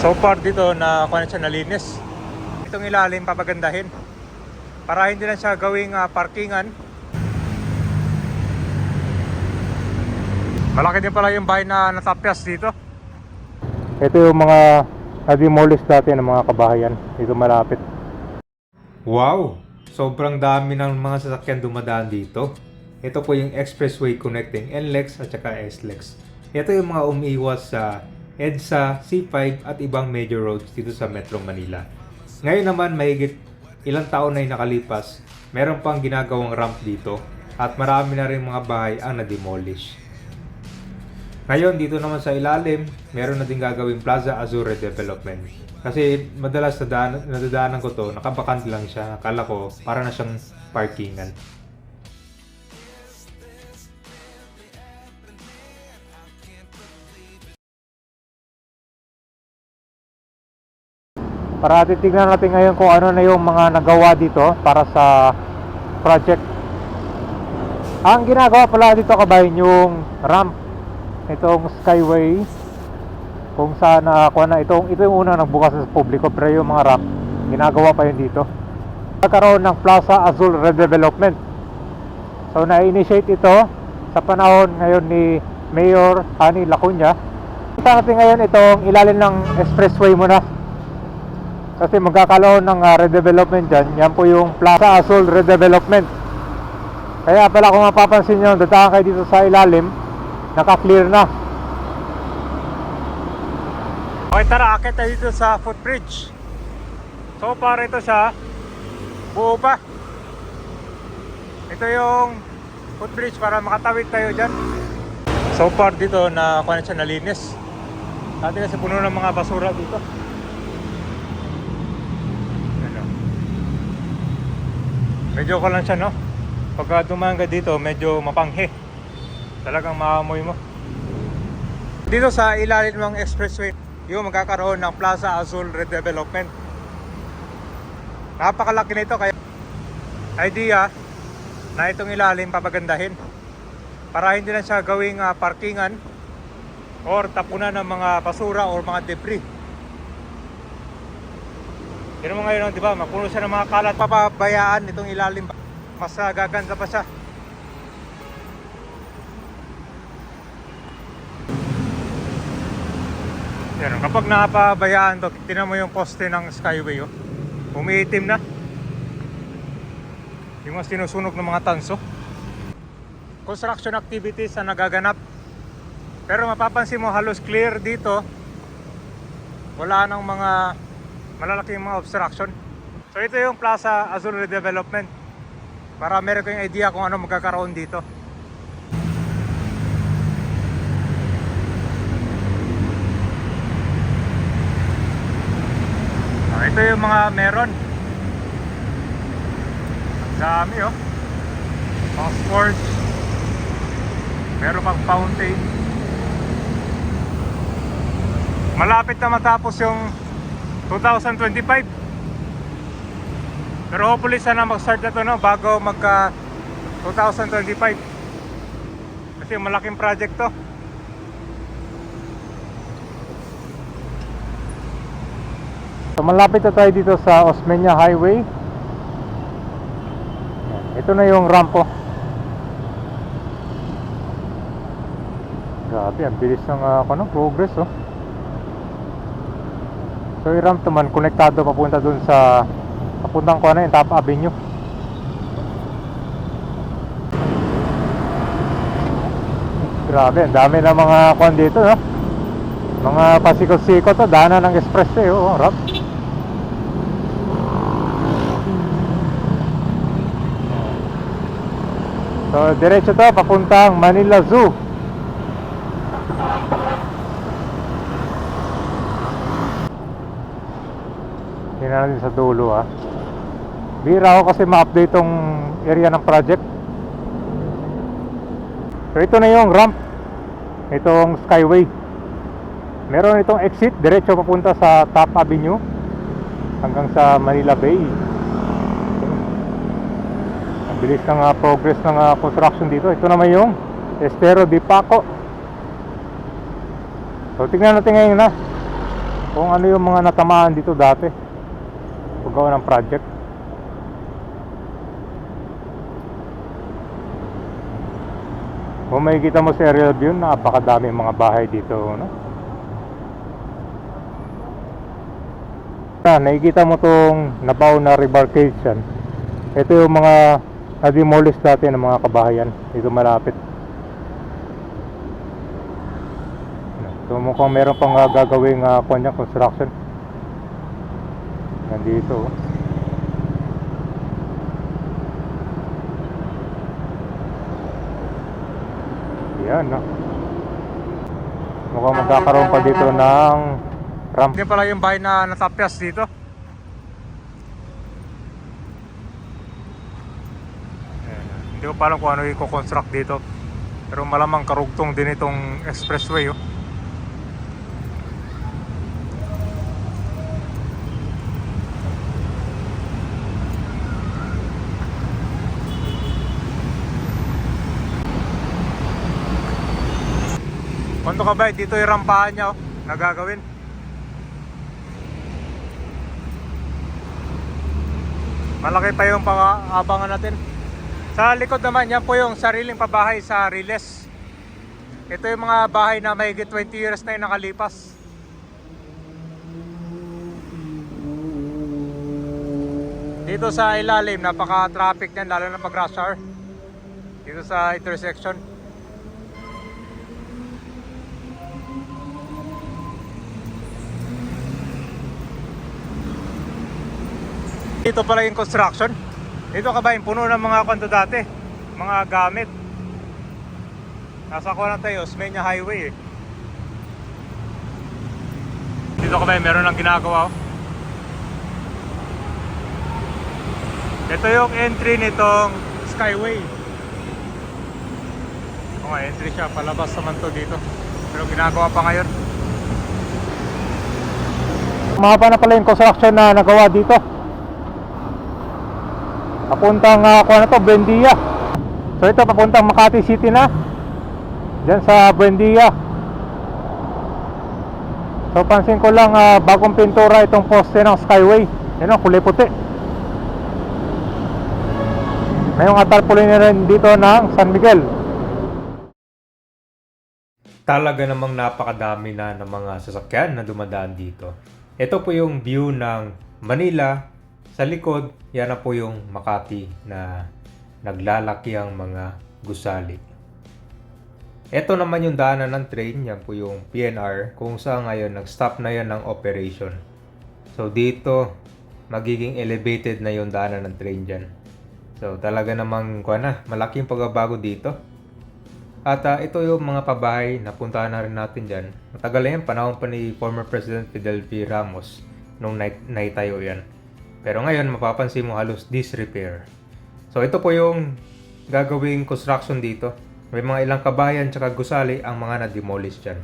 So far dito na kuha na siya nalinis. Itong ilalim papagandahin para hindi na siya gawing parkingan. Malaki din pala yung bahay na natapyas dito. Ito yung mga na-demolish dati ng mga kabahayan dito malapit. Wow! Sobrang dami ng mga sasakyan dumadaan dito. Ito po yung expressway connecting NLEX at saka SLEX. Ito yung mga umiiwas sa EDSA, C5 at ibang major roads dito sa Metro Manila. Ngayon naman mahigit ilang taon na yung nakalipas, meron pang ginagawang ramp dito at marami na rin mga bahay ang na-demolish. Ngayon dito naman sa ilalim, meron na din gagawing Plaza Azul redevelopment. Kasi madalas nadadaanan ko to, nakabakant lang siya. Akala ko para na siyang parkingan. Para titignan natin ngayon kung ano na yung mga nagawa dito para sa project. Ang ginagawa pala dito kabayan yung ramp, itong skyway, kung saan ito yung unang nagbukas sa publiko, pero yung mga ramp ginagawa pa yun dito. Nagkaroon ng Plaza Azul redevelopment. So na-initiate ito sa panahon ngayon ni Mayor Hani Lacuna. Kita natin ngayon itong ilalim ng expressway muna, kasi magkakaroon ng redevelopment dyan. Yan po yung Plaza Azul redevelopment. Kaya pala kung mapapansin nyo, dadaan kayo dito sa ilalim, naka-clear na. Okay, tara, akit tayo dito sa footbridge. So para ito siya, buo pa. Ito yung footbridge para makatawid tayo dyan. So far dito na kuha na siya nalinis. Dati kasi puno ng mga basura dito. Medyo ko lang siya, no? Pagka dumaan ka dito, medyo mapanghe. Talagang maamoy mo. Dito sa ilalim ng expressway, yung magkakaroon ng Plaza Azul redevelopment. Napakalaki nito, kaya idea na itong ilalim papagandahin para hindi na siya gawing parkingan or tapunan ng mga basura or mga debris. Yun mo ngayon, di ba? Mapuno siya ng mga kalat. Papabayaan itong ilalim, mas gaganda pa siya. Yan, kapag napabayaan to, tingnan mo yung poste ng skyway, oh. Umiitim na. Yung mas sinusunog ng mga tanso. Construction activities na nagaganap. Pero mapapansin mo halos clear dito. Wala nang mga malalaking mga obstruction. So ito yung Plaza Azul redevelopment, para meron kayong idea kung ano magkakaroon dito. Ito yung mga meron. Ang dami, oh. Mga sports. Meron pang fountain. Malapit na matapos yung 2025. Pero hopefully sana mag-start na to, no, bago magka 2025. Kasi malaking project to. So malapit na tayo dito sa Osmeña Highway. Ito na yung rampo. Grabe, ang bilis ng progress, oh. So yung ramp naman konektado papunta dun sa papuntang yung Top Avenue. Grabe, ang dami na mga dito, no? Mga pasikot-sikot to, daanan ng expressway, oh, ramp. So diretso to papuntang Manila Zoo. Tingnan natin sa dulo, ha. Bira ako kasi ma-update tong area ng project. So ito na yung ramp, itong skyway. Meron itong exit diretso papunta sa Top Avenue hanggang sa Manila Bay. Ang bilis ng progress ng construction dito. Ito naman yung Estero de Paco. So tingnan natin ngayon, ha. kung ano yung mga natamaan dito dati paggawa ng project. Kung makikita mo sa aerial view, napakadami mga bahay dito, no? Nakikita mo tong nabaw na rebarkation. Ito yung mga na-demolish dati ng mga kabahayan dito malapit. So mukhang meron pang gagawing construction nandito. Yan, no? Mukhang magkakaroon pa dito ng ramp. Hindi pala yung bahay na natapyas dito. Ayan. Hindi ko pa alam kung ano i-construct dito, pero malamang karugtong din itong expressway, oh. Kung ka ba, dito yung rampahan niya, oh, na gagawin. Malaki pa yung pang-abangan natin. Sa likod naman, yan po yung sariling pabahay sa Riles. Ito yung mga bahay na mahigit 20 years na yung nakalipas. Dito sa ilalim, napaka-traffic niyan, lalo na pag rush hour. Dito sa intersection. Dito pala yung construction. Dito ka ba yung puno ng mga kwento dati, mga gamit. Nasa kuha na tayo, Osmeña Highway, eh. Dito ka ba yung meron ng ginagawa, oh. Ito yung entry nitong Skyway. O nga, entry siya, palabas naman to dito, pero ginagawa pa ngayon. Mahaba na pala yung construction na nagawa dito. Papuntang Buendia. So ito papuntang Makati City na. Diyan sa Buendia. So pansin ko lang bagong pintura itong poste ng Skyway. Yan o, kulay puti. May mga tarpaulin na rin dito ng San Miguel. Talaga namang napakadami na ng mga sasakyan na dumadaan dito. Ito po yung view ng Manila. Sa likod, yan na po yung Makati na naglalaki ang mga gusali. Ito naman yung daanan ng train, yan po yung PNR, kung saan ngayon nag-stop na yan ng operation. So dito, magiging elevated na yung daanan ng train dyan. So talaga namang malaking pagbabago dito. At ito yung mga pabahay na puntahan na rin natin dyan. Matagal na yan, panahon pa ni former President Fidel P. Ramos nung naitayo yan. Pero ngayon, mapapansin mo halos disrepair. So ito po yung gagawing construction dito. May mga ilang kabayan tsaka gusali ang mga na-demolish dyan.